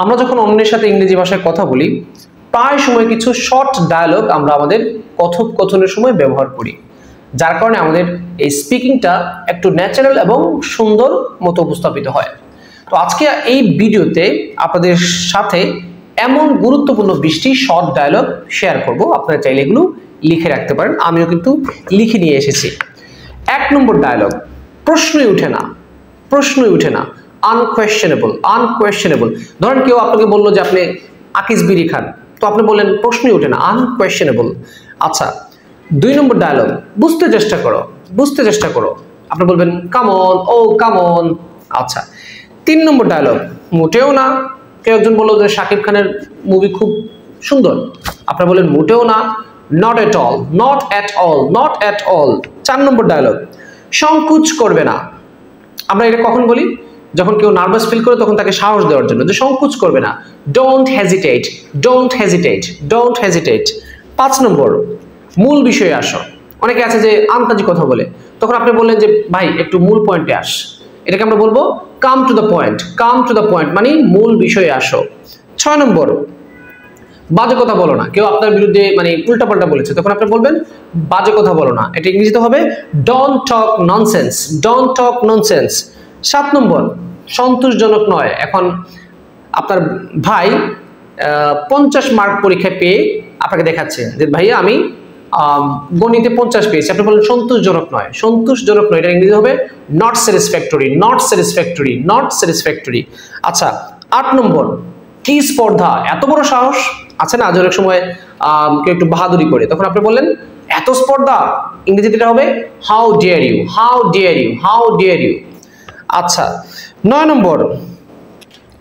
আমরা যখন অন্যের সাথে ইংরেজি ভাষায় কথা বলি প্রায় সময় কিছু শর্ট ডায়ালগ আমরা আমাদের কথোপকথনের সময় ব্যবহার করি, যার কারণে আমাদের এই স্পিকিংটা একটু ন্যাচারাল এবং সুন্দর মতো উপস্থাপিত হয়। তো আজকে এই ভিডিওতে আপনাদের সাথে এমন গুরুত্বপূর্ণ 20টি শর্ট ডায়ালগ শেয়ার করব। আপনারা চাইলে এগুলো লিখে রাখতে পারেন, আমিও কিন্তু লিখে নিয়ে এসেছি। 1 নম্বর ডায়ালগ, প্রশ্নই উঠে না, প্রশ্নই উঠে না, আনকোয়েশ্চেনেবল, আনকোয়েশ্চেনেবল। ধরেন কেউ আপনাকে বললো যে আপনি আকিস বিড়ি খান, তো আপনি বললেন প্রশ্নই ওঠে না, আনকোয়েশ্চেনেবল। আচ্ছা, 2 নম্বর ডায়ালগ, বুঝতে চেষ্টা করো, বুঝতে চেষ্টা করো। আপনি বলবেন come on, O come on. আচ্ছা, 3 নম্বর ডায়ালগ, মোটেও না। কেউ একজন বললো যে শাকিব খানের মুভি খুব সুন্দর, আপনি বললেন মোটেও না, not at all, not at all, not at all. 4 number dialogue, সংকোচ করবে না। আমরা এটা কখন বলি? যখন কেউ নার্ভাস ফিল করে তখন তাকে সাহস দেওয়ার জন্য, যে সংকোচ করবে না, don't hesitate, don't hesitate, don't hesitate. 5 নম্বর, মূল বিষয়ে আসো। অনেকে আছে যে আন্তাজি কথা বলে, তখন আপনি বললেন যে ভাই একটু মূল পয়েন্টে আস, এটাকে আমরা বলবো come to the point, come to the point মানে মূল বিষয়ে আসো। 6 নম্বর, বাজে কথা বলো না। কেউ আপনার বিরুদ্ধে মানে উল্টাপাল্টা বলেছে, তখন আপনি বলবেন বাজে কথা বলো না। এটা ইংরেজিতে হবে don't talk nonsense, don't talk nonsense. 7 নম্বর, সন্তোষজনক নয়। এখন আপনার ভাই 50 মার্ক পরীক্ষায় পেয়ে আপনাকে দেখাচ্ছে যে ভাইয়া আমি গণিতে 50 পেয়েছি, আপনি বলেন সন্তোষজনক নয়, সন্তোষজনক নয়। এটা ইংরেজি হবে not satisfactory, not satisfactory, not satisfactory. আচ্ছা, 8 নম্বর, কি স্পর্ধা, এত বড় সাহস। আছে না যে অনেক সময় কেউ একটু বাহাদুরি করে, তখন আপনি বললেন এত স্পর্ধা, ইংরেজিতে এটা হবে how dare you, how dare you, how dare you. আচ্ছা, 9 নম্বর,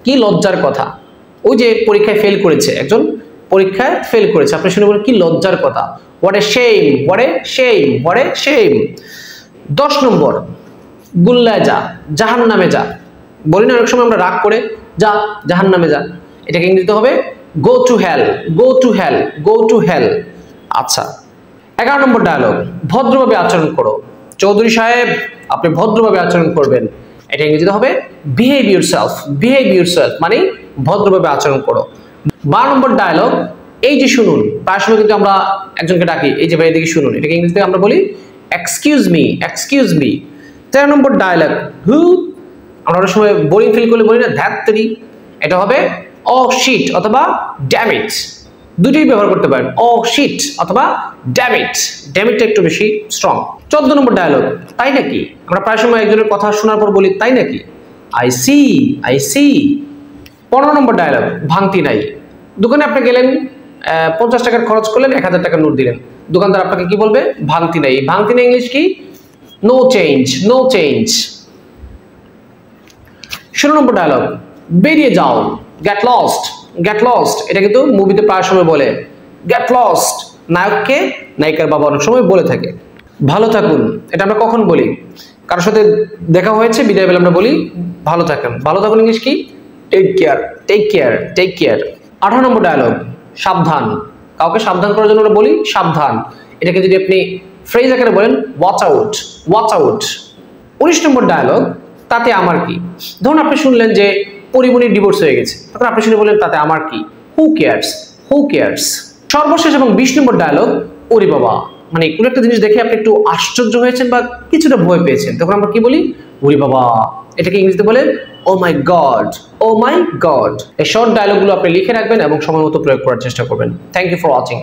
কি লজ্জার কথা। ওই যে পরীক্ষায় ফেল করেছে, একজন পরীক্ষায় ফেল করেছে, আপনি শুনে বলেন কি লজ্জার কথা, what a shame, what a shame, what a shame. 10 নম্বর, গুল্লায় যা, জাহান্নামে যা। বলি না অনেক সময় আমরা রাগ করে যা জাহান্নামে যা, এটাকে ইংরেজিতে হবে go to hell, go to hell, go to hell. আচ্ছা, 11 নম্বর ডায়ালগ, ভদ্রভাবে আচরণ করো। চৌধুরী সাহেব আপনি ভদ্রভাবে আচরণ করবেন, এটা ইংরেজিতে হবে বিহেভ ইউরসেলফ, বিহেভ ইউরসেলফ মানে ভদ্রভাবে আচরণ করো। 12 নম্বর ডায়ালগ, এই যে শুনুন। প্রায় সময় কিন্তু আমরা একজনকে ডাকি এই যে ভাই এদিকে শুনুন, এটাকে ইংরেজিতে আমরা বলি এক্সকিউজ মি, এক্সকিউজ মি। 13 নম্বর ডায়ালগ, হু। আমরা অনেক সময় বোরিং ফিল করলে বলি না ধ্যাত্তেরি, এটা হবে ও শিট অথবা ড্যাম ইট, দুটোই ব্যবহার করতে পারেন, ও শিট অথবা ড্যাম ইট। ড্যাম ইটটা একটু বেশি স্ট্রং। 14 নম্বর ডায়ালগ, তাই নাকি। আমরা প্রায় সময় একজনের কথা শোনার পর বলি তাই নাকি, আই সি, আই সি। 15 নম্বর ডায়ালগ, ভাঙতি নাই। দোকানে আপনি গেলেন, 50 টাকার খরচ করলেন, 1000 টাকার নোট দিলেন, দোকানদার আপনাকে কি বলবে, ভাঙতি নাই। ভাঙতি নাই ইংলিশ কি, নো চেঞ্জ, নো চেঞ্জ। 16 নম্বর ডায়ালগ, বেরিয়ে যাও, গেট লস্ট, গেট লস্ট। এটা কিন্তু মুভিতে প্রায় সময় বলে গেট লস্ট, নায়ককে নায়িকার বাবা অনেক সময় বলে থাকে। ভালো থাকুন, এটা আমরা কখন বলি, কারোর সাথে দেখা হয়েছে বিদায় বেলা আমরা বলি ভালো থাকুন। ভালো থাকুন ইংলিশ কি, take care, take care, take care. 18 number dialogue, সাবধান। কাউকে সাবধান করার জন্য আমরা বলি সাবধান, এটাকে যদি আপনি ফ্রেজ আকারে বলেন ওয়াচ আউট, ওয়াচ আউট। 19 নম্বর ডায়ালগ, তাতে আমার কি। ধরুন আপনি শুনলেন যে পরিমণির ডিভোর্স হয়ে গেছে, তখন আপনি শুনে বললেন তাতে আমার কি, হু কেয়ারস, হু কেয়ারস। সর্বশেষ এবং 20 নম্বর ডায়ালগ, ওরে বাবা, মানে কোনো একটা জিনিস দেখে আপনি একটু আশ্চর্য হয়েছেন বা কিছুটা ভয় পেয়েছেন, তখন আমরা কি বলি, ওরে বাবা। এটাকে ইংরেজিতে বলে ও মাই গড, ও মাই গড। এই শর্ট ডায়ালগগুলো আপনি লিখে রাখবেন এবং সময় মতো প্রয়োগ করার চেষ্টা করবেন। Thank you for watching.